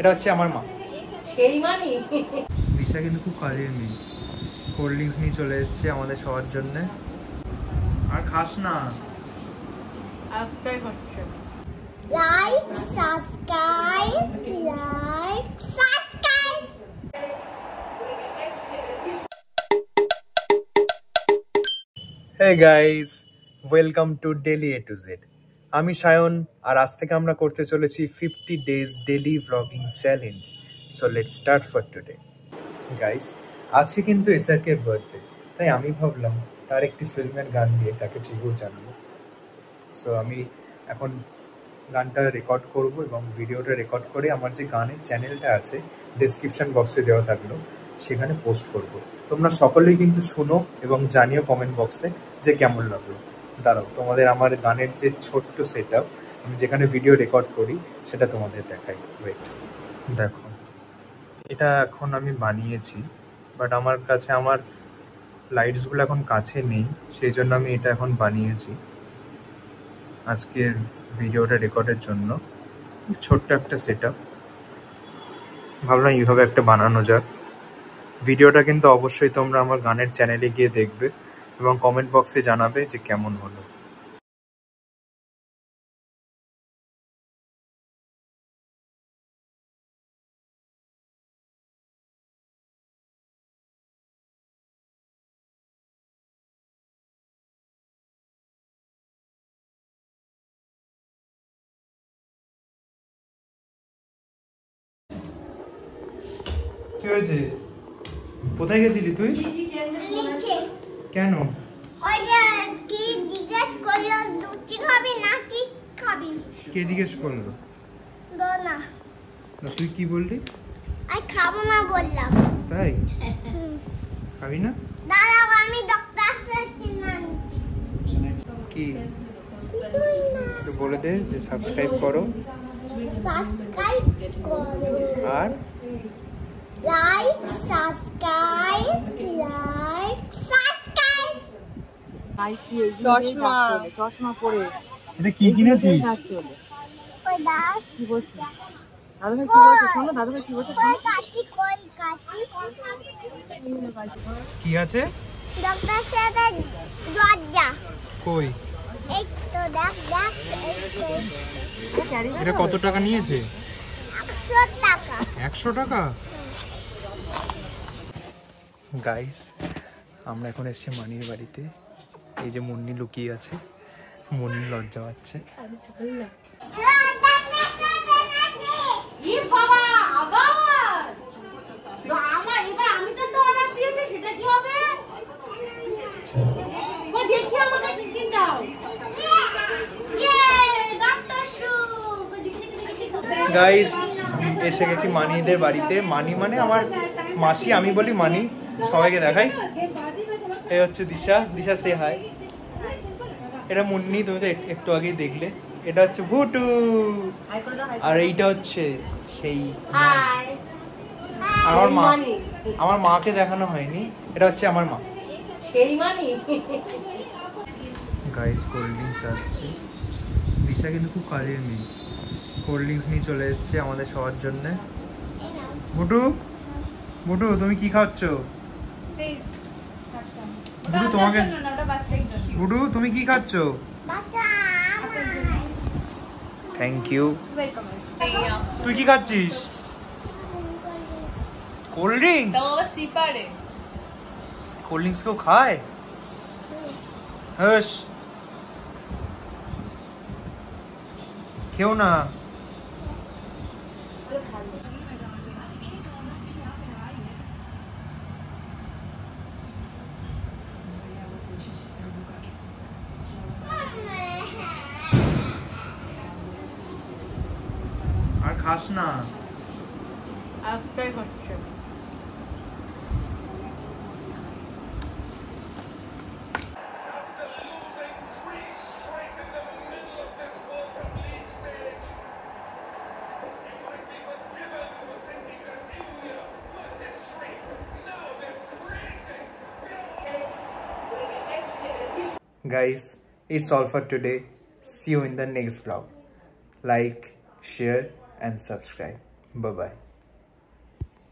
এটা হচ্ছে আমার মা। সেই মানে দিশা কিন্তু খুব কাজের মেয়ে। কোল্ড ড্রিঙ্কস নিয়ে চলে এসেছে আমাদের সবার জন্য। আর খাস না, একটাই হচ্ছে like subscribe. Hey guys, welcome to Daily A to Z. আমি সায়ন, আর আজ থেকে আমরা করতে চলেছি 50 days daily vlogging challenge. So let's start for today. Guys, আজকে কিন্তু এসআরকে বার্থডে, তাই আমি ভাবলাম তার একটি ফিল্মের গান দিয়ে তাকে ট্রিবিউট জানাবো। সো আমি এখন গানটা রেকর্ড করব এবং ভিডিওটা রেকর্ড করে আমার যে গানের চ্যানেলটা আছে ডেসক্রিপশন বক্সে দেওয়া থাকলো সেখানে পোস্ট করব। তোমরা সকলেই কিন্তু শোনো এবং জানিও কমেন্ট বক্সে যে কেমন লাগলো। দাঁড়াও, তোমাদের আমার গানের যে ছোট্ট সেট আপ আমি যেখানে ভিডিও রেকর্ড করি সেটা তোমাদের দেখাই। ওয়েট, দেখো, এটা এখন আমি বানিয়েছি, বাট আমার কাছে আমার লাইটসগুলো এখন কাছে নেই, সেই জন্য আমি এটা এখন বানিয়েছি আজকের ভিডিওটা রেকর্ডের জন্য। ছোট্ট একটা সেট আপ, ভাবলাম এইভাবে একটা বানানো যাক। ভিডিওটা কিন্তু অবশ্যই তোমরা আমার গানের চ্যানেলে গিয়ে দেখবে এবং কমেন্ট বক্সে জানাবে যে কেমন হলো। কি হয়েছে? কোথায় গেছিলি তুই? কেন? কে জিজ্ঞেস করলো? তুই কি বললি? খাবো না বললাম। তাই? খাবি না? কি বলে দে যে সাবস্ক্রাইব করো, আর লাইক সাবস্ক্রাইব। চশমা পরে এটা কি কিনেছিস? কি বলছিস দাদু ভাই? কি বলছিস শোনো, দাদু ভাই কি বলছিস? কি আছে? ডক্টর সাহেবের দরজা কই? এই তো দেখ দেখ। এটা কত টাকা নিয়েছে? 100 টাকা। 100 টাকা? গাইস, আমরা এখন এসেছি মানির বাড়িতে। এই যে মুন্নি লুকিয়ে আছে, মুন্নি লজ্জা পাচ্ছে। গাইস, এসে গেছি মানিদের বাড়িতে। মানি মানে আমার মাসি, আমি বলি মানি। সবাইকে দেখাই, এই হচ্ছে দিশা। দিশা সে হাই। এটা মুন্নি, তুমি তো একটু আগেই দেখলে। এটা হচ্ছে ভুটু, আর এইটা হচ্ছে সেই আমার মা। আমার মাকে দেখানো হয়নি, এটা হচ্ছে আমার মা। সেই মানি। গাইস, কোল্ড ড্রিঙ্কস আসছে। দিশা কিন্তু খুব কাজের মেয়ে। কোল্ড ড্রিঙ্কস নিয়ে চলে এসছে আমাদের সবার জন্য। ভুটু, ভুটু তুমি কি খাচ্ছ? ভুটু তোমাকে, ভুটু তুমি কি খাচ্ছ? Thank you. তুই কি খাচ্ছিস? Cold drinks? কোল্ড ড্রিঙ্কস কেউ খায়? হস, কেউ না। আর খাস না, একটাই হচ্ছে। Guys, it's all for today. See you in the next vlog. Like, share and subscribe. Bye bye.